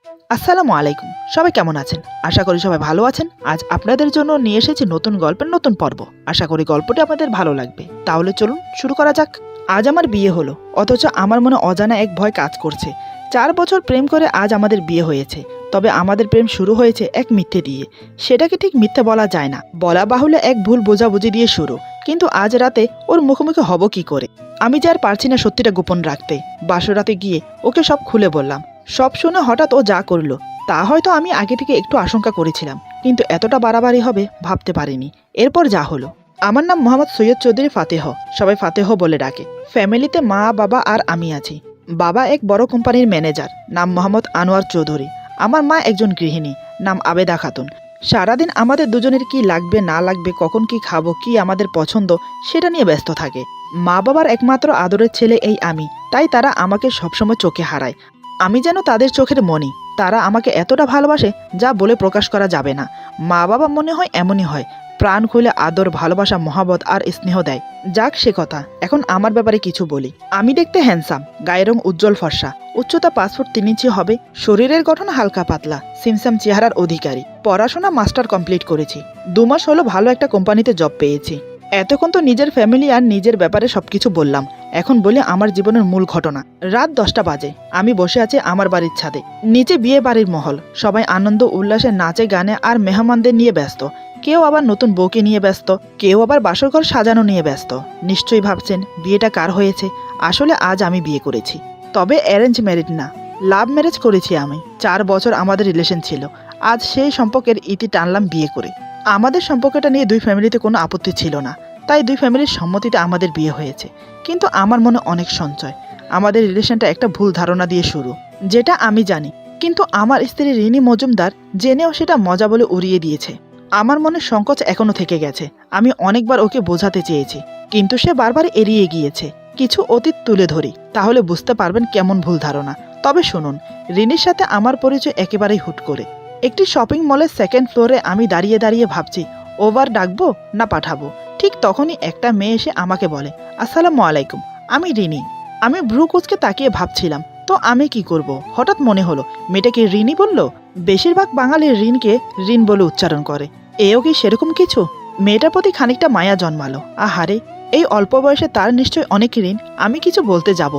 আসসালামু আলাইকুম। সবাই কেমন আছেন? আশা করি সবাই ভালো আছেন। আজ আপনাদের জন্য নিয়ে এসেছি নতুন গল্পের নতুন পর্ব। আশা করি গল্পটি আপনাদের ভালো লাগবে। তাহলে চলুন শুরু করা যাক। আজ আমার বিয়ে হলো, অথচ আমার মনে অজানা এক ভয় কাজ করছে। 4 বছর প্রেম করে আজ আমাদের বিয়ে হয়েছে। তবে আমাদের প্রেম শুরু হয়েছে এক মিথ্যে দিয়ে। সেটাকে ঠিক মিথ্যে বলা যায় না, বলা বাহুল্য এক ভুল বোঝাবুঝি দিয়ে শুরু। কিন্তু আজ রাতে ওর মুখোমুখি হব কি করে? আমি যে আর পারছি না সত্যিটা গোপন রাখতে। বাসরাতে গিয়ে ওকে সব খুলে বললাম। সব শুনে হঠাৎ ও যা করলো তা হয়তো আমি আগে থেকে একটু আশঙ্কা করেছিলাম, কিন্তু এতটা বাড়াবাড়ি হবে ভাবতে পারিনি। এরপর যা হলো। আমার নাম মোহাম্মদ সৈয়দ চৌধুরী ফাতেহ, সবাই ফাতেহ বলে ডাকে। ফ্যামিলিতে মা বাবা আর আমি আছি। বাবা এক বড় কোম্পানির ম্যানেজার, নাম মোহাম্মদ আনোয়ার চৌধুরী। আমার মা একজন গৃহিণী, নাম আবেদা খাতুন। সারাদিন আমাদের দুজনের কি লাগবে না লাগবে, কখন কি খাবো, কি আমাদের পছন্দ, সেটা নিয়ে ব্যস্ত থাকে। মা বাবার একমাত্র আদরের ছেলে এই আমি, তাই তারা আমাকে সবসময় চোখে হারায়। আমি যেন তাদের চোখের মণি। তারা আমাকে এতটা ভালোবাসে যা বলে প্রকাশ করা যাবে না। মা বাবা মনে হয় এমনই হয়, প্রাণ খুলে আদর, ভালোবাসা, মহাবত আর স্নেহ দেয়। যাক সে কথা, এখন আমার ব্যাপারে কিছু বলি। আমি দেখতে হ্যান্ডসাম, গায়ের রং উজ্জ্বল ফর্সা, উচ্চতা 5 ফুট 3 ইঞ্চি হবে, শরীরের গঠন হালকা পাতলা, সিমসাম চেহারার অধিকারী। পড়াশোনা মাস্টার কমপ্লিট করেছি। 2 মাস হলো ভালো একটা কোম্পানিতে জব পেয়েছি। এতক্ষণ তো নিজের ফ্যামিলি আর নিজের ব্যাপারে সবকিছু বললাম। এখন বলি আমার জীবনের মূল ঘটনা। রাত 10টা বাজে। আমি বসে আছি আমার বাড়ির ছাদে। নিচে বিয়ে বাড়ির মহল, সবাই আনন্দ উল্লাসে নাচে গানে আর মেহমানদের নিয়ে ব্যস্ত। কেউ আবার নতুন বউকে নিয়ে ব্যস্ত, কেউ আবার বাসরঘর সাজানো নিয়ে ব্যস্ত। নিশ্চয়ই ভাবছেন বিয়েটা কার হয়েছে। আসলে আজ আমি বিয়ে করেছি, তবে অ্যারেঞ্জ ম্যারিড না, লাভ ম্যারেজ করেছি আমি। 4 বছর আমাদের রিলেশন ছিল। আজ সেই সম্পর্কের ইতি টানলাম বিয়ে করে। আমাদের সম্পর্কটা নিয়ে 2 ফ্যামিলিতে কোনো আপত্তি ছিল না, তাই 2 ফ্যামিলির সম্মতিতে আমাদের বিয়ে হয়েছে। কিন্তু আমার মনে অনেক সঞ্চয়। আমাদের রিলেশনটা একটা ভুল ধারণা দিয়ে শুরু, যেটা আমি জানি, কিন্তু আমার স্ত্রী রিনি মজুমদার জেনেও সেটা মজা বলে উড়িয়ে দিয়েছে। আমার মনে সংকোচ এখনো থেকে গেছে। আমি অনেকবার ওকে বোঝাতে চেয়েছি, কিন্তু সে বারবার এড়িয়ে গিয়েছে। কিছু অতীত তুলে ধরি, তাহলে বুঝতে পারবেন কেমন ভুল ধারণা। তবে শুনুন, রিনির সাথে আমার পরিচয় একেবারেই হুট করে। একটি শপিং মলের 2nd ফ্লোরে আমি দাঁড়িয়ে দাঁড়িয়ে ভাবছি ওভার ডাকবো না পাঠাবো। ঠিক তখনই একটা মেয়ে এসে আমাকে বলে, আসসালামু আলাইকুম, আমি রিনি। আমি ভ্রু কুচকে তাকিয়ে ভাবছিলাম তো আমি কি করব। হঠাৎ মনে হলো মেয়েটাকে রিনি বলল। বেশিরভাগ বাঙালি ঋণকে ঋণ বলে উচ্চারণ করে। এও কি সেরকম কিছু? মেয়েটার প্রতি খানিকটা মায়া জন্মালো। আহারে, এই অল্প বয়সে তার নিশ্চয় অনেক ঋণ। আমি কিছু বলতে যাব,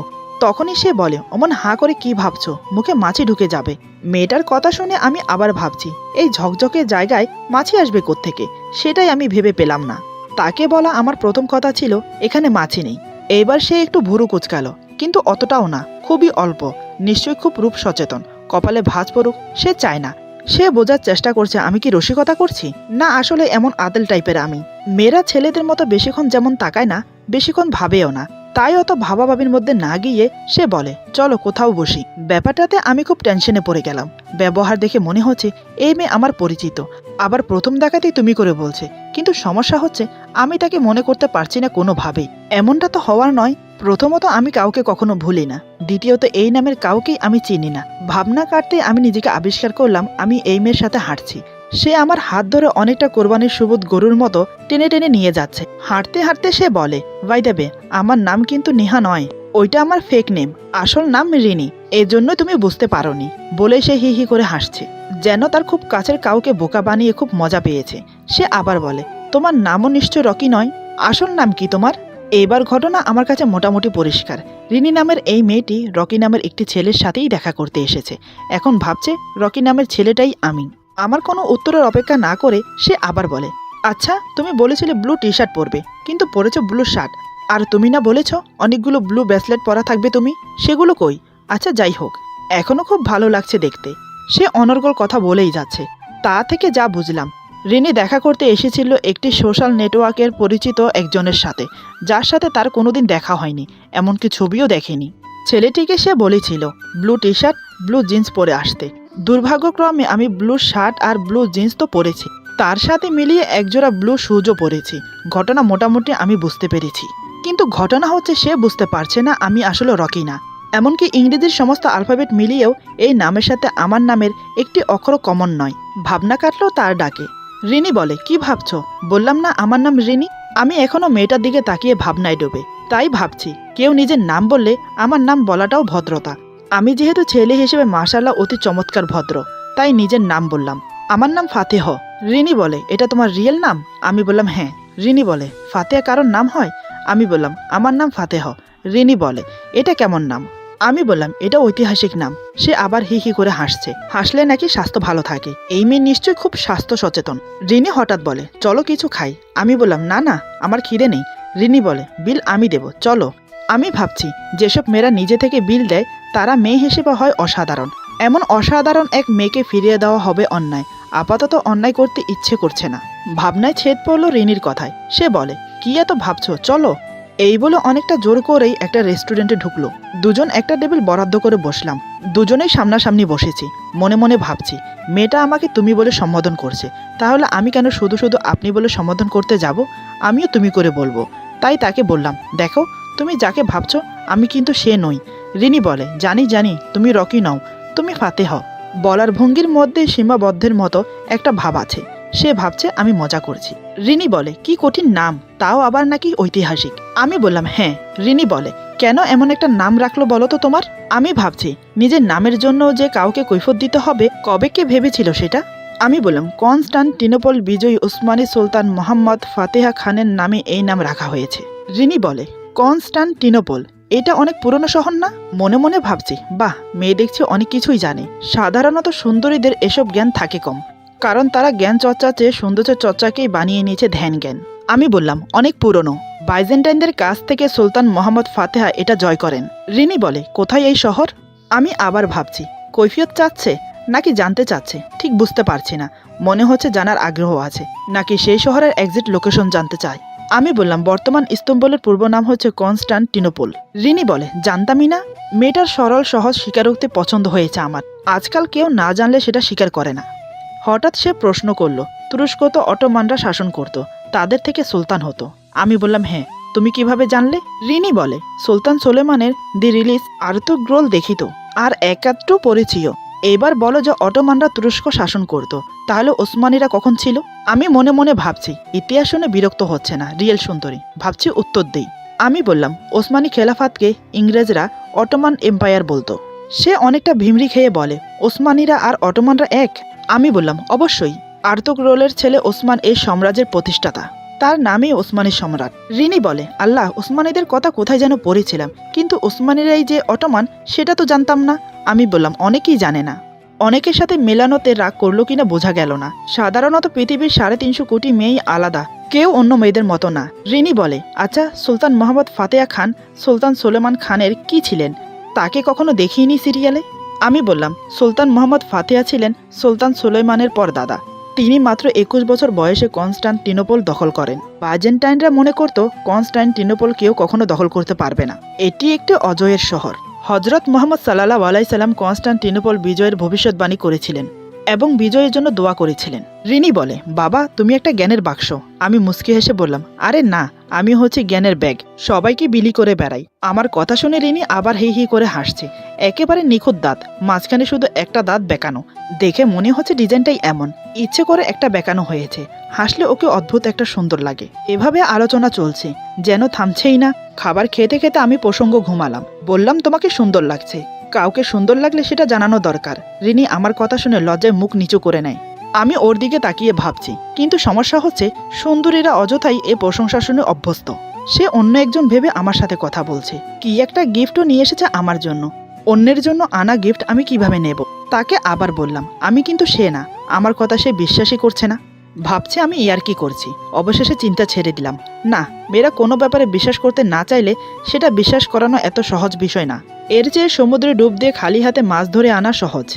তখনই সে বলে, অমন হাঁ করে কি ভাবছো, মুখে মাছি ঢুকে যাবে। মেয়েটার কথা শুনে আমি আবার ভাবছি, এই ঝকঝকে জায়গায় মাছি আসবে কোত্থেকে, সেটাই আমি ভেবে পেলাম না। তাকে বলা আমার প্রথম কথা ছিল এখানে মাছি নেই। এইবার সে একটু ভুরু কুচকালো, কিন্তু অতটাও না, খুবই অল্প। নিশ্চয়ই খুব রূপ সচেতন, কপালে ভাঁজ পড়ুক সে চায় না। সে বোঝার চেষ্টা করছে আমি কি রসিকতা করছি, না আসলে এমন আদেল টাইপের আমি। মেয়েরা ছেলেদের মতো বেশিক্ষণ যেমন তাকায় না, বেশিক্ষণ ভাবেও না। তাই অত ভাবাভাবির মধ্যে না গিয়ে সে বলে, চলো কোথাও বসি। ব্যাপারটাতে আমি খুব টেনশনে পড়ে গেলাম। ব্যবহার দেখে মনে হচ্ছে এই মেয়ে আমার পরিচিত, আবার প্রথম দেখাতেই তুমি করে বলছে। কিন্তু সমস্যা হচ্ছে আমি তাকে মনে করতে পারছি না কোনোভাবেই। এমনটা তো হওয়ার নয়। প্রথমত আমি কাউকে কখনো ভুলি না, দ্বিতীয়ত এই নামের কাউকেই আমি চিনি না। ভাবনা কাটতে আমি নিজেকে আবিষ্কার করলাম আমি এই মেয়ের সাথে হাঁটছি। সে আমার হাত ধরে অনেকটা কোরবানির সুবোধ গরুর মতো টেনে টেনে নিয়ে যাচ্ছে। হাঁটতে হাঁটতে সে বলে, ভাই দেবে, আমার নাম কিন্তু নেহা নয়, ওইটা আমার ফেক নেম, আসল নাম রিনি, এজন্য তুমি বুঝতে পারোনি। বলে সে হি হি করে হাসছে, যেন তার খুব কাছের কাউকে বোকা বানিয়ে খুব মজা পেয়েছে। সে আবার বলে, তোমার নামও নিশ্চয় রকি নয়, আসল নাম কি তোমার? এবার ঘটনা আমার কাছে মোটামুটি পরিষ্কার। রিনি নামের এই মেয়েটি রকি নামের একটি ছেলের সাথেই দেখা করতে এসেছে। এখন ভাবছে রকি নামের ছেলেটাই আমি। আমার কোনো উত্তরের অপেক্ষা না করে সে আবার বলে, আচ্ছা তুমি বলেছিলে ব্লু টি শার্ট পরবে, কিন্তু পরেছো ব্লু শার্ট। আর তুমি না বলেছ অনেকগুলো ব্লু ব্রেসলেট পরা থাকবে তুমি, সেগুলো কই? আচ্ছা যাই হোক, এখনো খুব ভালো লাগছে দেখতে। সে অনর্গল কথা বলেই যাচ্ছে। তা থেকে যা বুঝলাম, রিনি দেখা করতে এসেছিল একটি সোশ্যাল নেটওয়ার্কের পরিচিত একজনের সাথে, যার সাথে তার কোনোদিন দেখা হয়নি, এমনকি ছবিও দেখেনি। ছেলেটিকে সে বলেছিল blue T shirt blue jeans পরে আসতে। দুর্ভাগ্যক্রমে আমি ব্লু শার্ট আর ব্লু জিন্স তো পরেছি, তার সাথে মিলিয়ে একজোড়া ব্লু শুজও পরেছি। ঘটনা মোটামুটি আমি বুঝতে পেরেছি, কিন্তু ঘটনা হচ্ছে সে বুঝতে পারছে না আমি আসলে রকি না। এমনকি ইংরেজির সমস্ত আলফাবেট মিলিয়েও এই নামের সাথে আমার নামের একটি অক্ষর কমন নয়। ভাবনা কাটলেও তার ডাকে। রিনি বলে, কি ভাবছো? বললাম না আমার নাম রিনি। আমি এখনো মেয়েটার দিকে তাকিয়ে ভাবনায় ডুবে। তাই ভাবছি কেউ নিজের নাম বললে আমার নাম বলাটাও ভদ্রতা। আমি যেহেতু ছেলে হিসেবে মাশাআল্লাহ অতি চমৎকার ভদ্র, তাই নিজের নাম বললাম। আমার নাম ফাতেহ। রিনি বলে, এটা তোমার রিয়েল নাম? আমি বললাম হ্যাঁ। রিনি বলে, ফাতেহা কারোর নাম হয়? আমি বললাম আমার নাম ফাতেহ। রিনি বলে, এটা কেমন নাম? আমি বললাম এটা ঐতিহাসিক নাম। সে আবার হি হি করে হাসছে, হাসলে নাকি স্বাস্থ্য ভালো থাকে। এই মেয়ে নিশ্চয়ই খুব স্বাস্থ্য সচেতন। রিনি হঠাৎ বলে, চলো কিছু খাই। আমি বললাম না না, আমার খিদে নেই। রিনি বলে, বিল আমি দেব, চলো। আমি ভাবছি যেসব মেয়েরা নিজে থেকে বিল দেয় তারা মেয়ে হিসেবে হয় অসাধারণ। এমন অসাধারণ এক মেয়েকে ফিরিয়ে দেওয়া হবে অন্যায়। আপাতত অন্যায় করতে ইচ্ছে করছে না। ভাবনায় ছেদ পড়ল রিনির কথায়। সে বলে, কি এত ভাবছো, চলো। এই বলে অনেকটা জোর করেই একটা রেস্টুরেন্টে ঢুকলো। দুজন একটা টেবিল বরাদ্দ করে বসলাম। দুজনেই সামনাসামনি বসেছি। মনে মনে ভাবছি, মেয়েটা আমাকে তুমি বলে সম্বোধন করছে, তাহলে আমি কেন শুধু শুধু আপনি বলে সম্বোধন করতে যাব? আমিও তুমি করে বলবো। তাই তাকে বললাম, দেখো তুমি যাকে ভাবছো আমি কিন্তু সে নই। রিনি বলে, জানি জানি তুমি রকি নও, তুমি ফাতেহ। বলার ভঙ্গির মধ্যে সীমাবদ্ধের মতো একটা ভাব আছে। সে ভাবছে আমি মজা করছি। রিনি বলে, কি কঠিন নাম, তাও আবার নাকি ঐতিহাসিক। আমি বললাম হ্যাঁ। রিনি বলে, কেন এমন একটা নাম রাখলো বলো তো তোমার? আমি ভাবছি নিজের নামের জন্য যে কাউকে কৈফিয়ত দিতে হবে, কবে কে ভেবেছিল সেটা? আমি বললাম, কনস্টান্টিনোপল বিজয়ী উসমানী সুলতান মোহাম্মদ ফাতেহা খানের নামে এই নাম রাখা হয়েছে। রিনি বলে, কনস্টান্টিনোপল, এটা অনেক পুরনো শহর না? মনে মনে ভাবছি, বাহ, মেয়ে দেখছি অনেক কিছুই জানে। সাধারণত সুন্দরীদের এসব জ্ঞান থাকে কম, কারণ তারা জ্ঞান চর্চার চেয়ে সৌন্দর্য চর্চাকেই বানিয়ে নিয়েছে ধ্যান জ্ঞান। আমি বললাম, অনেক পুরনো। বাইজেন্টাইনদের কাছ থেকে সুলতান মোহাম্মদ ফাতেহা এটা জয় করেন। রিনি বলে, কোথায় এই শহর? আমি আবার ভাবছি, কৈফিয়ত চাচ্ছে নাকি জানতে চাচ্ছে ঠিক বুঝতে পারছি না। মনে হচ্ছে জানার আগ্রহ আছে, নাকি সেই শহরের এক্সাক্ট লোকেশন জানতে চায়। আমি বললাম, বর্তমান ইস্তম্বুলের পূর্ব নাম হচ্ছে কনস্টান্টিনোপল। রিনি বলে, জানতামই না। মেয়েটার সরল সহজ স্বীকারোক্তি পছন্দ হয়েছে আমার। আজকাল কেউ না জানলে সেটা স্বীকার করে না। হঠাৎ সে প্রশ্ন করল, তুরস্ক তো অটোমানরা শাসন করত, তাদের থেকে সুলতান হতো। আমি বললাম হ্যাঁ। তুমি কিভাবে জানলে? রিনি বলে, সুলতান সুলেমানের দি রিলিজ আর্তুগ্রোল দেখিত, আর একাত্র পরিচিয়। এবার বলো যে অটোমানরা তুরস্ক শাসন করত, তাহলে ওসমানীরা কখন ছিল? আমি মনে মনে ভাবছি, ইতিহাস শুনে বিরক্ত হচ্ছে না রিয়েল সুন্দরী, ভাবছি উত্তর দেই। আমি বললাম, ওসমানী খেলাফাতকে ইংরেজরা অটোমান এম্পায়ার বলতো। সে অনেকটা ভিমরি খেয়ে বলে, ওসমানীরা আর অটোমানরা এক? আমি বললাম, অবশ্যই। আর্তুগ্রোলের ছেলে ওসমান এই সাম্রাজ্যের প্রতিষ্ঠাতা, তার নামই ওসমানী সম্রাট। রিনি বলে, আল্লাহ, ওসমানীদের কথা কোথায় যেন পড়েছিলাম, কিন্তু ওসমানীরাই যে অটোমান সেটা তো জানতাম না। আমি বললাম, অনেকেই জানে না। অনেকের সাথে মেলানোতে রাগ করলো কিনা বোঝা গেল না। সাধারণত পৃথিবীর 350 কোটি মেয়েই আলাদা, কেউ অন্য মেয়েদের মতো না। রিনি বলে, আচ্ছা, সুলতান মোহাম্মদ ফাতেহা খান সুলতান সুলেমান খানের কি ছিলেন? তাকে কখনো দেখিনি সিরিয়ালে? আমি বললাম, সুলতান মোহাম্মদ ফাতেহা ছিলেন সুলতান সুলেমানের পরদাদা। তিনি মাত্র 21 বছর বয়সে কনস্টান্টিনোপল দখল করেন। বাইজেন্টাইনরা মনে করত কনস্টান্টিনোপল কেউ কখনো দখল করতে পারবে না, এটি একটি অজয়ের শহর। হজরত মোহাম্মদ সাল্লাল্লাহু আলাইহি সাল্লাম কনস্টান্টিনোপল বিজয়ের ভবিষ্যৎবাণী করেছিলেন এবং বিজয়ের জন্য দোয়া করেছিলেন। রিনি বলে, বাবা, তুমি একটা জ্ঞানের বাক্স। আমি মুচকি হেসে বললাম, আরে না, আমি হচ্ছে জ্ঞানের ব্যাগ, সবাইকে বিলি করে বেড়াই। আমার কথা শুনে রিনি আবার হি হি করে হাসছে। একেবারে নিখুঁত দাঁত, মাঝখানে শুধু একটা দাঁত বেঁকানো। দেখে মনে হচ্ছে ডিজাইনটাই এমন, ইচ্ছে করে একটা বেঁকানো হয়েছে। হাসলে ওকে অদ্ভুত একটা সুন্দর লাগে। এভাবে আলোচনা চলছে, যেন থামছেই না। খাবার খেতে খেতে আমি প্রসঙ্গ ঘুমালাম। বললাম, তোমাকে সুন্দর লাগছে। কাউকে সুন্দর লাগলে সেটা জানানো দরকার। রিনি আমার কথা শুনে লজ্জায় মুখ নিচু করে নেয়। আমি ওর দিকে তাকিয়ে ভাবছি, কিন্তু সমস্যা হচ্ছে সুন্দরীরা অযথাই এ প্রশংসা শুনে অভ্যস্ত। সে অন্য একজন ভেবে আমার সাথে কথা বলছে। কি একটা গিফটও নিয়ে এসেছে আমার জন্য। অন্যের জন্য আনা গিফট আমি কিভাবে নেব? তাকে আবার বললাম, আমি কিন্তু সে না। আমার কথা সে বিশ্বাসই করছে না। ভাবছে আমি ইয়ার্কি করছি। অবশেষে চিন্তা ছেড়ে দিলাম। না, মেয়েরা কোনো ব্যাপারে বিশ্বাস করতে না চাইলে সেটা বিশ্বাস করানো এত সহজ বিষয় না। এর চেয়ে সমুদ্রে ডুব দিয়ে খালি হাতে মাছ ধরে আনা সহজ।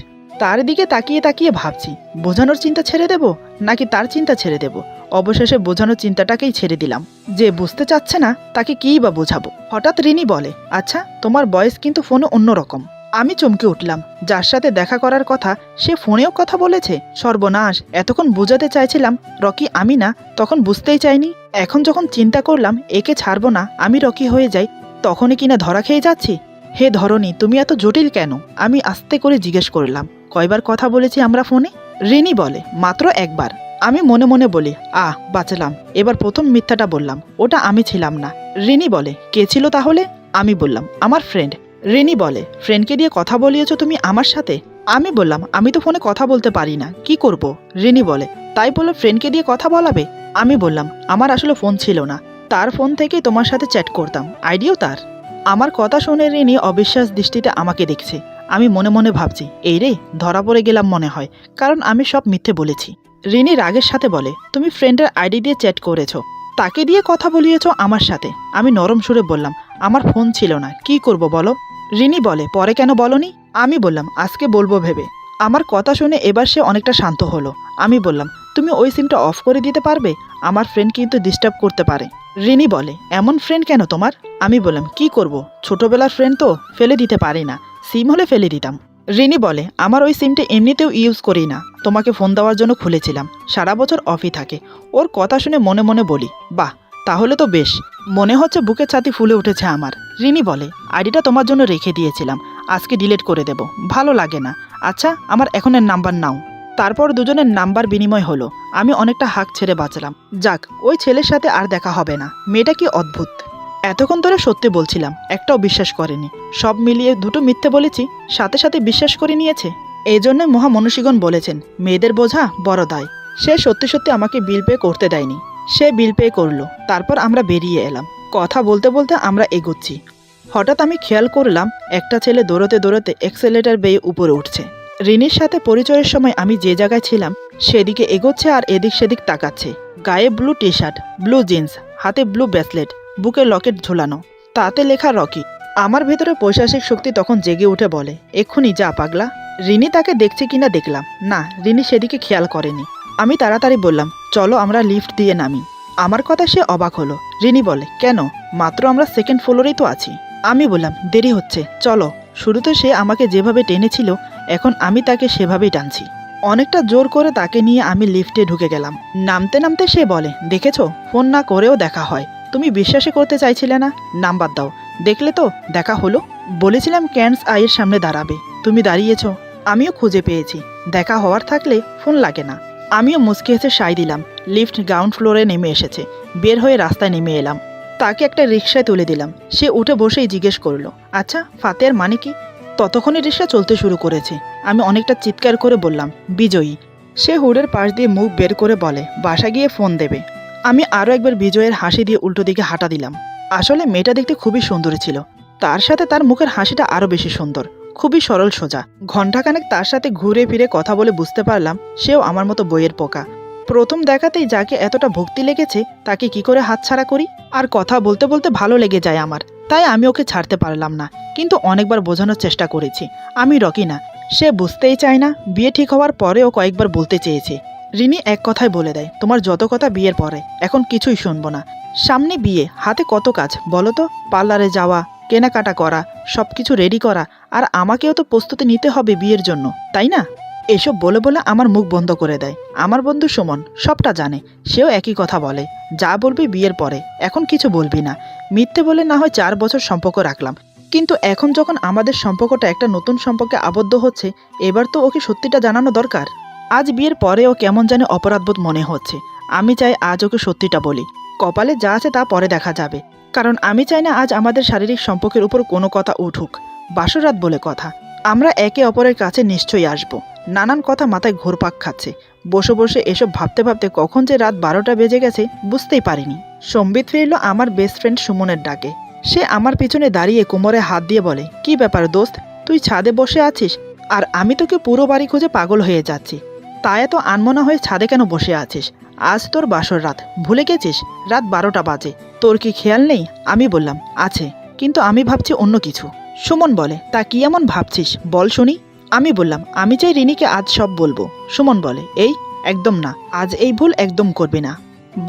তার দিকে তাকিয়ে তাকিয়ে ভাবছি, বোঝানোর চিন্তা ছেড়ে দেব নাকি তার চিন্তা ছেড়ে দেব। অবশেষে বোঝানোর চিন্তাটাকেই ছেড়ে দিলাম। যে বুঝতে চাচ্ছে না তাকে কিই বা বোঝাবো। হঠাৎ রিনি বলে, আচ্ছা, তোমার বয়স কিন্তু ফোনে অন্যরকম। আমি চমকে উঠলাম। যার সাথে দেখা করার কথা সে ফোনেও কথা বলেছে। সর্বনাশ, এতক্ষণ বোঝাতে চাইছিলাম রকি আমি না, তখন বুঝতেই চাইনি। এখন যখন চিন্তা করলাম একে ছাড়বো না, আমি রকি হয়ে যাই, তখনই কিনা ধরা খেয়ে যাচ্ছি। হে ধরনী, তুমি এত জটিল কেন? আমি আস্তে করে জিজ্ঞেস করলাম, কয়বার কথা বলেছি আমরা ফোনে? রিনি বলে, মাত্র একবার। আমি মনে মনে বলি, বাঁচলাম, এবার প্রথম মিথ্যাটা বললাম, ওটা আমি ছিলাম না। রিনি বলে, কে ছিল তাহলে? আমি বললাম, আমার ফ্রেন্ড। রিনি বলে, ফ্রেন্ডকে দিয়ে কথা বলিয়েছো তুমি আমার সাথে? আমি বললাম, আমি তো ফোনে কথা বলতে পারি না, কি করব? রিনি বলে, তাই বলে ফ্রেন্ডকে দিয়ে কথা বলাবে? আমি বললাম, আমার আসলে ফোন ছিল না, তার ফোন থেকেই তোমার সাথে চ্যাট করতাম, আইডিয়াও তার। আমার কথা শুনে রিনি অবিশ্বাস দৃষ্টিতে আমাকে দেখছে। আমি মনে মনে ভাবছি, এই রে, ধরা পড়ে গেলাম মনে হয়, কারণ আমি সব মিথ্যে বলেছি। রিনি রাগের সাথে বলে, তুমি ফ্রেন্ডের আইডি দিয়ে চ্যাট করেছো, তাকে দিয়ে কথা বলিয়েছো আমার সাথে? আমি নরম সুরে বললাম, আমার ফোন ছিল না, কি করব বলো? রিনি বলে, পরে কেন বলনি? আমি বললাম, আজকে বলবো ভেবে। আমার কথা শুনে এবার সে অনেকটা শান্ত হলো। আমি বললাম, তুমি ওই সিমটা অফ করে দিতে পারবে? আমার ফ্রেন্ড কিন্তু ডিস্টার্ব করতে পারে। রিনি বলে, এমন ফ্রেন্ড কেন তোমার? আমি বললাম, কি করব, ছোটবেলার ফ্রেন্ড তো, ফেলে দিতে পারি না, সিম হলে ফেলে দিতাম। রিনি বলে, আমার ওই সিমটা এমনিতেও ইউজ করি না, তোমাকে ফোন দেওয়ার জন্য খুলেছিলাম, সারা বছর অফই থাকে। ওর কথা শুনে মনে মনে বলি, বাহ, তাহলে তো বেশ। মনে হচ্ছে বুকের ছাতি ফুলে উঠেছে আমার। রিনি বলে, আইডিটা তোমার জন্য রেখে দিয়েছিলাম, আজকে ডিলিট করে দেব, ভালো লাগে না। আচ্ছা, আমার এখনের নাম্বার নাও। তারপর দুজনের নাম্বার বিনিময় হলো। আমি অনেকটা হাঁক ছেড়ে বাঁচলাম। যাক, ওই ছেলের সাথে আর দেখা হবে না। মেয়েটা কি অদ্ভুত। এতক্ষণ ধরে সত্যি বলছিলাম, একটাও বিশ্বাস করেনি। সব মিলিয়ে দুটো মিথ্যে বলেছি, সাথে সাথে বিশ্বাস করে নিয়েছে। এই জন্য মহামনীষীগণ বলেছেন, মেয়েদের বোঝা বড় দায়। সে সত্যি সত্যি আমাকে বিল পে করতে দেয়নি। সে বিল পে করলো। তারপর আমরা বেরিয়ে এলাম। কথা বলতে বলতে আমরা এগোচ্ছি। হঠাৎ আমি খেয়াল করলাম, একটা ছেলে দৌড়তে দৌড়তে এক্সেলেটার বেয়ে উপরে উঠছে। রিনির সাথে পরিচয়ের সময় আমি যে জায়গায় ছিলাম সেদিকে এগোচ্ছে আর এদিক সেদিক তাকাচ্ছে। গায়ে blue T shirt, blue jeans, হাতে ব্লু ব্রেসলেট, বুকে লকেট ঝুলানো, তাতে লেখা রকি। আমার ভেতরে পৈশাচিক শক্তি তখন জেগে উঠে বলে, এক্ষুনি যা পাগলা। রিনি তাকে দেখছে কিনা দেখলাম না, রিনি সেদিকে খেয়াল করেনি। আমি তাড়াতাড়ি বললাম, চলো আমরা লিফট দিয়ে নামি। আমার কথা সে অবাক হলো। রিনি বলে, কেন? মাত্র আমরা সেকেন্ড ফ্লোরেই তো আছি। আমি বললাম, দেরি হচ্ছে, চলো। শুরুতে সে আমাকে যেভাবে টেনেছিল, এখন আমি তাকে সেভাবেই টানছি। অনেকটা জোর করে তাকে নিয়ে আমি লিফটে ঢুকে গেলাম। নামতে নামতে সে বলে, দেখেছো, ফোন না করেও দেখা হয়। তুমি বিশ্বাসই করতে চাইছিলে না, নাম্বার দাও। দেখলে তো, দেখা হলো। বলেছিলাম ক্যান্স আইয়ের সামনে দাঁড়াবে, তুমি দাঁড়িয়েছো। আমিও খুঁজে পেয়েছি। দেখা হওয়ার থাকলে ফোন লাগে না। আমিও মুচকে হেসে সাই দিলাম। লিফট গ্রাউন্ড ফ্লোরে নেমে এসেছে। বের হয়ে রাস্তায় নেমে এলাম। তাকে একটা রিকশায় তুলে দিলাম। সে উঠে বসেই জিজ্ঞেস করলো, আচ্ছা, ফাতেহার মানে কি? ততক্ষণে রিকশা চলতে শুরু করেছে। আমি অনেকটা চিৎকার করে বললাম, বিজয়ী। সে হুডের পাশ দিয়ে মুখ বের করে বলে, বাসা গিয়ে ফোন দেবে। আমি আরও একবার বিজয়ের হাসি দিয়ে উল্টো দিকে হাঁটা দিলাম। আসলে মেয়েটা দেখতে খুবই সুন্দরী ছিল। তার সাথে তার মুখের হাসিটা আরও বেশি সুন্দর, খুবই সরল সোজা। ঘণ্টাখানেক তার সাথে ঘুরে ফিরে কথা বলে বুঝতে পারলাম সেও আমার মতো বইয়ের পোকা। প্রথম দেখাতেই যাকে এতটা ভক্তি লেগেছে তাকে কি করে হাতছাড়া করি? আর কথা বলতে বলতে ভালো লেগে যায় আমার, তাই আমি ওকে ছাড়তে পারলাম না। কিন্তু অনেকবার বোঝানোর চেষ্টা করেছি আমি রকি না। সে বুঝতেই চায় না। বিয়ে ঠিক হওয়ার পরেও কয়েকবার বলতে চেয়েছে। রিনি এক কথায় বলে দেয়, তোমার যত কথা বিয়ের পরে, এখন কিছুই শুনবো না। সামনে বিয়ে, হাতে কত কাজ বলো তো। পার্লারে যাওয়া, কেনাকাটা করা, সব কিছু রেডি করা, আর আমাকেও তো প্রস্তুতি নিতে হবে বিয়ের জন্য, তাই না? এসব বলে বলে আমার মুখ বন্ধ করে দেয়। আমার বন্ধু সুমন সবটা জানে। সেও একই কথা বলে, যা বলবি বিয়ের পরে, এখন কিছু বলবি না। মিথ্যে বলে না হয় 4 বছর সম্পর্ক রাখলাম, কিন্তু এখন যখন আমাদের সম্পর্কটা একটা নতুন সম্পর্কে আবদ্ধ হচ্ছে, এবার তো ওকে সত্যিটা জানানো দরকার। আজ বিয়ের পরেও কেমন জানি অপরাধবোধ মনে হচ্ছে। আমি চাই আজ ওকে সত্যিটা বলি। কপালে যা আছে তা পরে দেখা যাবে, কারণ আমি চাই না আজ আমাদের শারীরিক সম্পর্কের উপর কোনো কথা উঠুক। বাসরাত বলে কথা, আমরা একে অপরের কাছে নিশ্চয়ই আসব। নানান কথা মাথায় ঘুরপাক খাচ্ছে। বসে বসে এসব ভাবতে ভাবতে কখন যে রাত 12টা বেজে গেছে বুঝতেই পারিনি। সম্বিত ফিরল আমার বেস্ট ফ্রেন্ড সুমনের ডাকে। সে আমার পিছনে দাঁড়িয়ে কোমরে হাত দিয়ে বলে, কি ব্যাপার দোস্ত, তুই ছাদে বসে আছিস আর আমি তোকে পুরো বাড়ি খুঁজে পাগল হয়ে যাচ্ছি। তা এত আনমনা হয়ে ছাদে কেন বসে আছিস? আজ তোর বাসর রাত, ভুলে গেছিস? রাত 12টা বাজে, তোর কি খেয়াল নেই? আমি বললাম, আছে, কিন্তু আমি ভাবছি অন্য কিছু। সুমন বলে, তা কি এমন ভাবছিস বল শুনি। আমি বললাম, আমি চাই রিনিকে আজ সব বলবো। সুমন বলে, এই একদম না, আজ এই ভুল একদম করবি না।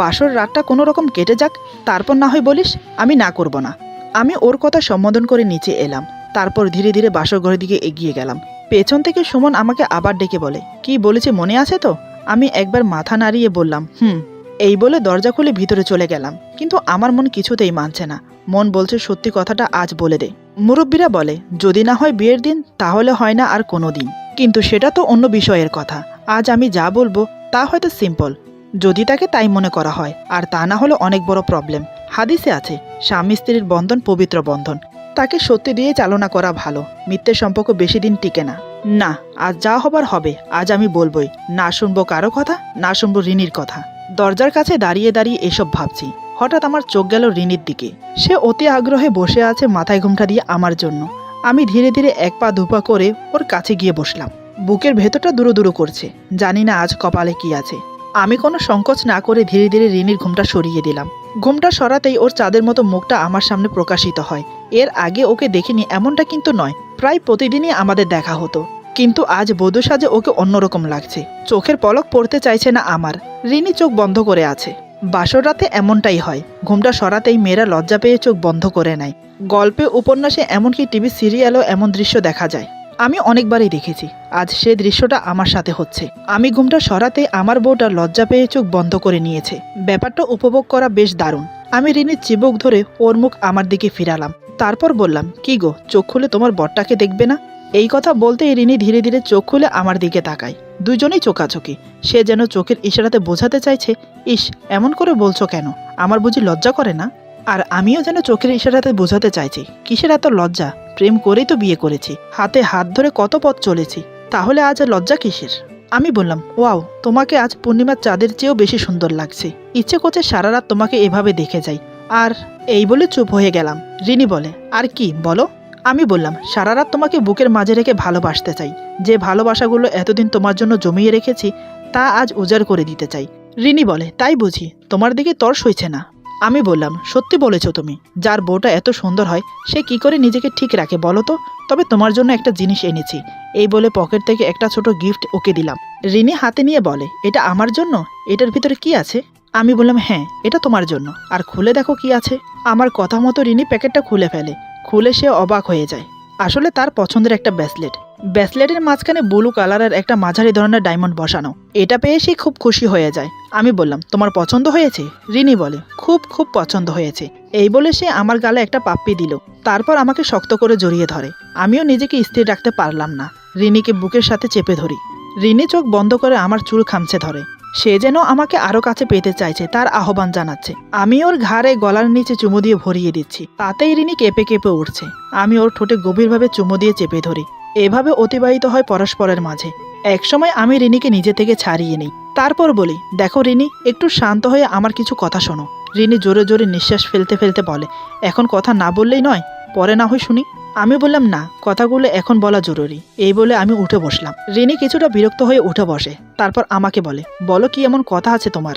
বাসর রাতটা কোনো রকম কেটে যাক, তারপর না হয় বলিস। আমি না করব না। আমি ওর কথা সম্বোধন করে নিচে এলাম। তারপর ধীরে ধীরে বাসর ঘরের দিকে এগিয়ে গেলাম। পেছন থেকে সুমন আমাকে আবার ডেকে বলে, কি বলেছে মনে আছে তো? আমি একবার মাথা নাড়িয়ে বললাম, এই বলে দরজা খুলে ভিতরে চলে গেলাম। কিন্তু আমার মন কিছুতেই মানছে না। মন বলছে সত্যি কথাটা আজ বলে দে। মুরব্বীরা বলে, যদি না হয় বিয়ের দিন, তাহলে হয় না আর কোনো দিন। কিন্তু সেটা তো অন্য বিষয়ের কথা। আজ আমি যা বলবো তা হয়তো সিম্পল, যদি তাকে তাই মনে করা হয়, আর তা না হলে অনেক বড় প্রবলেম। হাদিসে আছে, স্বামী স্ত্রীর বন্ধন পবিত্র বন্ধন, তাকে সত্যি দিয়ে চালনা করা ভালো, মিথ্যে সম্পর্ক বেশি দিন টিকে না। না, আজ যা হবার হবে, আজ আমি বলবই। না শুনবো কারো কথা, না শুনবো রিনির কথা। দরজার কাছে দাঁড়িয়ে দাঁড়িয়ে এসব ভাবছি, হঠাৎ আমার চোখ গেল রিনির দিকে। সে অতি আগ্রহে বসে আছে মাথায় ঘোমটা দিয়ে আমার জন্য। আমি ধীরে ধীরে এক পা দুপা করে ওর কাছে গিয়ে বসলাম। বুকের ভেতরটা দুরু দুরু করছে, জানি না আজ কপালে কি আছে। আমি কোনো সংকোচ না করে ধীরে ধীরে রিনির ঘোমটা সরিয়ে দিলাম। ঘোমটা সরাতেই ওর চাঁদের মতো মুখটা আমার সামনে প্রকাশিত হয়। এর আগে ওকে দেখিনি এমনটা কিন্তু নয়, প্রায় প্রতিদিনই আমাদের দেখা হতো, কিন্তু আজ বধূ সাজে ওকে অন্যরকম লাগছে। চোখের পলক পড়তে চাইছে না আমার। রিনি চোখ বন্ধ করে আছে। বাসর রাতে এমনটাই হয়, ঘোমটা সরাতেই মেয়েরা লজ্জা পেয়ে চোখ বন্ধ করে নেয়। গল্পে উপন্যাসে এমনকি টিভি সিরিয়ালও এমন দৃশ্য দেখা যায়। আমি অনেকবারই দেখেছি, আজ সে দৃশ্যটা আমার সাথে হচ্ছে। আমি ঘোমটা সরাতে আমার বউটা লজ্জা পেয়ে চোখ বন্ধ করে নিয়েছে। ব্যাপারটা উপভোগ করা বেশ দারুণ। আমি রিনির চিবুক ধরে ওর মুখ আমার দিকে ফিরালাম। তারপর বললাম, কি গো, চোখ খুলে তোমার বরটাকে দেখবে না? এই কথা বলতেই রিনি ধীরে ধীরে চোখ খুলে আমার দিকে তাকায়। দুজনেই চোখাচোখি। সে যেন চোখের ইশারাতে বোঝাতে চাইছে, ইস, এমন করে বলছো কেন, আমার বুঝি লজ্জা করে না? আর আমিও যেন চোখের ইশারাতে বোঝাতে চাইছি, কিসের এত লজ্জা, প্রেম করেই তো বিয়ে করেছি, হাতে হাত ধরে কত পথ চলেছি, তাহলে আজ লজ্জা কিসের? আমি বললাম, ওয়াও, তোমাকে আজ পূর্ণিমার চাঁদের চেয়েও বেশি সুন্দর লাগছে। ইচ্ছে করছে সারা রাত তোমাকে এভাবে দেখে যাই। আর এই বলে চুপ হয়ে গেলাম। রিনি বলে, আর কি বলো? আমি বললাম, সারা রাত তোমাকে বুকের মাঝে রেখে ভালোবাসতে চাই। যে ভালোবাসাগুলো এতদিন তোমার জন্য জমিয়ে রেখেছি তা আজ উজাড় করে দিতে চাই। রিনি বলে, তাই বুঝি, তোমার দিকে তর্স হইছে না? আমি বললাম, সত্যি বলেছ তুমি। যার বউটা এত সুন্দর হয় সে কি করে নিজেকে ঠিক রাখে বলো তো? তবে তোমার জন্য একটা জিনিস এনেছি। এই বলে পকেট থেকে একটা ছোট গিফট ওকে দিলাম। রিনি হাতে নিয়ে বলে, এটা আমার জন্য? এটার ভিতরে কি আছে? আমি বললাম, হ্যাঁ, এটা তোমার জন্য। আর খুলে দেখো কি আছে। আমার কথা মতো রিনি প্যাকেটটা খুলে ফেলে। খুলে সে অবাক হয়ে যায়। আসলে তার পছন্দের একটা ব্রেসলেট। ব্রেসলেটের মাঝখানে ব্লু কালারের একটা মাঝারি ধরনের ডায়মন্ড বসানো। এটা পেয়ে সে খুব খুশি হয়ে যায়। আমি বললাম, তোমার পছন্দ হয়েছে? রিনি বলে, খুব খুব পছন্দ হয়েছে। এই বলে সে আমার গালে একটা পাপ্পি দিল। তারপর আমাকে শক্ত করে জড়িয়ে ধরে। আমিও নিজেকে স্থির রাখতে পারলাম না, রিনিকে বুকের সাথে চেপে ধরি। রিনি চোখ বন্ধ করে আমার চুল খামছে ধরে। সে যেন আমাকে আরো কাছে পেতে চাইছে, তার আহ্বান জানাচ্ছে। আমি ওর ঘাড়ে গলার নিচে চুমু দিয়ে ভরিয়ে দিচ্ছি। তাতেই রিনি কেঁপে কেঁপে উঠছে। আমি ওর ঠোঁটে গভীরভাবে চুমু দিয়ে চেপে ধরি। এভাবে অতিবাহিত হয় পরস্পরের মাঝে। একসময় আমি রিনিকে নিজে থেকে ছাড়িয়ে নিই। তারপর বলি, দেখো রিনি, একটু শান্ত হয়ে আমার কিছু কথা শোনো। রিনি জোরে জোরে নিঃশ্বাস ফেলতে ফেলতে বলে, এখন কথা না বললেই নয়, পরে না হয় শুনি। আমি বললাম, না, কথাগুলো এখন বলা জরুরি। এই বলে আমি উঠে বসলাম। রিনি কিছুটা বিরক্ত হয়ে উঠে বসে। তারপর আমাকে বলে, বলো, কি এমন কথা আছে তোমার,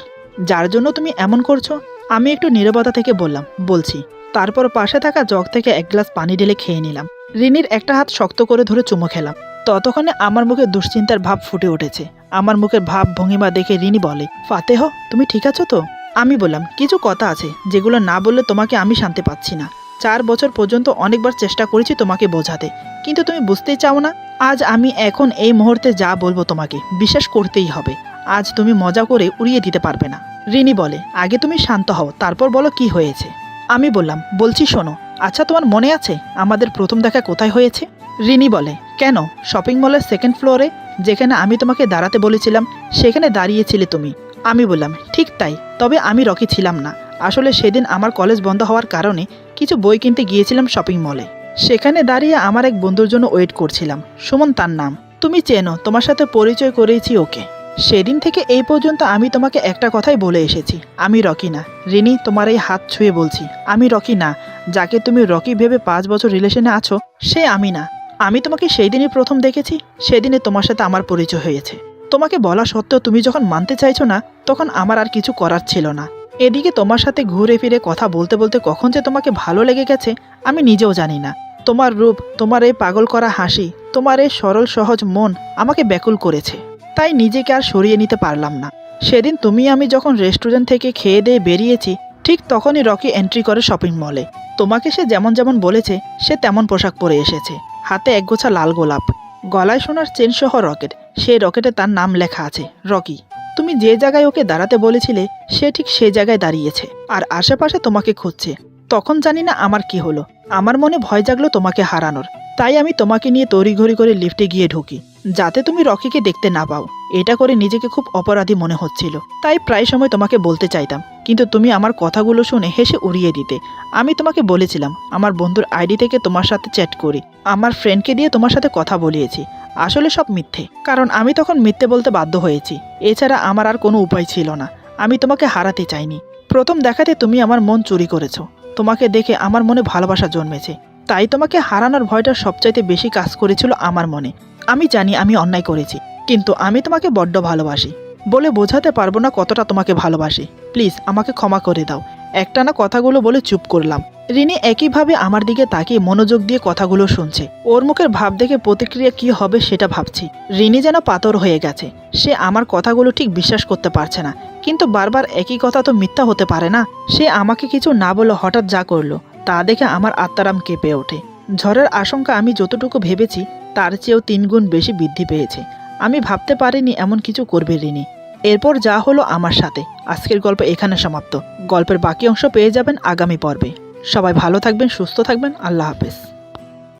যার জন্য তুমি এমন করছো? আমি একটু নীরবতা থেকে বললাম, বলছি। তারপর পাশে থাকা জগ থেকে এক গ্লাস পানি ঢেলে খেয়ে নিলাম। রিনির একটা হাত শক্ত করে ধরে চুমু খেলাম। ততক্ষণে আমার মুখে দুশ্চিন্তার ভাব ফুটে উঠেছে। আমার মুখের ভাব ভঙ্গিমা দেখে রিনি বলে, ফাতেহ, তুমি ঠিক আছো তো? আমি বললাম, কিছু কথা আছে যেগুলো না বললে তোমাকে আমি শান্তি পাচ্ছি না। 4 বছর পর্যন্ত অনেকবার চেষ্টা করেছি তোমাকে বোঝাতে, কিন্তু তুমি বুঝতেই চাও না। আজ আমি এখন এই মুহূর্তে যা বলবো তোমাকে বিশ্বাস করতেই হবে। আজ তুমি মজা করে উড়িয়ে দিতে পারবে না। রিনি বলে, আগে তুমি শান্ত হও, তারপর বলো কি হয়েছে। আমি বললাম, বলছি শোনো। আচ্ছা, তোমার মনে আছে আমাদের প্রথম দেখা কোথায় হয়েছে? রিনি বলে, কেন, শপিং মলের 2nd ফ্লোরে, যেখানে আমি তোমাকে দাঁড়াতে বলেছিলাম সেখানে দাঁড়িয়েছিলে তুমি। আমি বললাম, ঠিক তাই, তবে আমি রকি ছিলাম না। আসলে সেদিন আমার কলেজ বন্ধ হওয়ার কারণে কিছু বই কিনতে গিয়েছিলাম শপিং মলে। সেখানে দাঁড়িয়ে আমার এক বন্ধুর জন্য ওয়েট করছিলাম। সুমন তার নাম, তুমি চেনো, তোমার সাথে পরিচয় করেছি ওকে। সেদিন থেকে এই পর্যন্ত আমি তোমাকে একটা কথাই বলে এসেছি, আমি রকি না। রিনি, তোমার এই হাত ছুঁয়ে বলছি, আমি রকি না। যাকে তুমি রকি ভেবে 5 বছর রিলেশনে আছো সে আমি না। আমি তোমাকে সেই দিনই প্রথম দেখেছি, সেদিনে তোমার সাথে আমার পরিচয় হয়েছে। তোমাকে বলা সত্ত্বেও তুমি যখন মানতে চাইছো না, তখন আমার আর কিছু করার ছিল না। এদিকে তোমার সাথে ঘুরে ফিরে কথা বলতে বলতে কখন যে তোমাকে ভালো লেগে গেছে আমি নিজেও জানি না। তোমার রূপ, তোমার এই পাগল করা হাসি, তোমার এই সরল সহজ মন আমাকে ব্যাকুল করেছে। তাই নিজেকে আর সরিয়ে নিতে পারলাম না। সেদিন তুমি আমি যখন রেস্টুরেন্ট থেকে খেয়ে দিয়ে বেরিয়েছি, ঠিক তখনই রকি এন্ট্রি করে শপিং মলে। তোমাকে সে যেমন যেমন বলেছে সে তেমন পোশাক পরে এসেছে। হাতে একগোছা লাল গোলাপ, গলায় সোনার চেন সহ রকেট। সেই রকেটে তার নাম লেখা আছে, রকি। তুমি যে জায়গায় ওকে দাঁড়াতে বলেছিলে সে ঠিক সে জায়গায় দাঁড়িয়েছে আর আশেপাশে তোমাকে খুঁজছে। তখন জানি না আমার কি হলো, আমার মনে ভয় জাগলো তোমাকে হারানোর। তাই আমি তোমাকে নিয়ে তড়িঘড়ি করে লিফটে গিয়ে ঢুকি। যাতে তুমি রকিকে দেখতে না পাও। এটা করে নিজেকে খুব অপরাধী মনে হচ্ছিল, তাই প্রায় সময় তোমাকে বলতে চাইতাম, কিন্তু তুমি আমার কথাগুলো শুনে হেসে উড়িয়ে দিতে। আমি তোমাকে বলেছিলাম আমার বন্ধুর আইডি থেকে তোমার সাথে চ্যাট করি, আমার ফ্রেন্ডকে দিয়ে তোমার সাথে কথা বলিয়েছি। আসলে সব মিথ্যে, কারণ আমি তখন মিথ্যে বলতে বাধ্য হয়েছি। এছাড়া আমার আর কোনো উপায় ছিল না। আমি তোমাকে হারাতে চাইনি। প্রথম দেখাতে তুমি আমার মন চুরি করেছো। তোমাকে দেখে আমার মনে ভালোবাসা জন্মেছে, তাই তোমাকে হারানোর ভয়টা সবচাইতে বেশি কাজ করেছিল আমার মনে। আমি জানি আমি অন্যায় করেছি, কিন্তু আমি তোমাকে বড্ড ভালোবাসি। বলে বোঝাতে পারবো না কতটা তোমাকে ভালোবাসি। প্লিজ আমাকে ক্ষমা করে দাও। একটানা কথাগুলো বলে চুপ করলাম। রিনি একইভাবে আমার দিকে তাকিয়ে মনোযোগ দিয়ে কথাগুলো শুনছে। ওর মুখের ভাব দেখে প্রতিক্রিয়া কি হবে সেটা ভাবছি। রিনি যেন পাথর হয়ে গেছে। সে আমার কথাগুলো ঠিক বিশ্বাস করতে পারছে না, কিন্তু বারবার একই কথা তো মিথ্যা হতে পারে না। সে আমাকে কিছু না বলে হঠাৎ যা করলো তা দেখে আমার আত্মারাম কেঁপে ওঠে। ঝড়ের আশঙ্কা আমি যতটুকু ভেবেছি তার চেয়েও 3 গুণ বেশি বৃদ্ধি পেয়েছে। আমি ভাবতে পারিনি এমন কিছু করবে রিনি। এরপর যা হলো আমার সাথে। আজকের গল্প এখানে সমাপ্ত। গল্পের বাকি অংশ পেয়ে যাবেন আগামী পর্বে। সবাই ভালো থাকবেন, সুস্থ থাকবেন। আল্লাহ হাফেজ।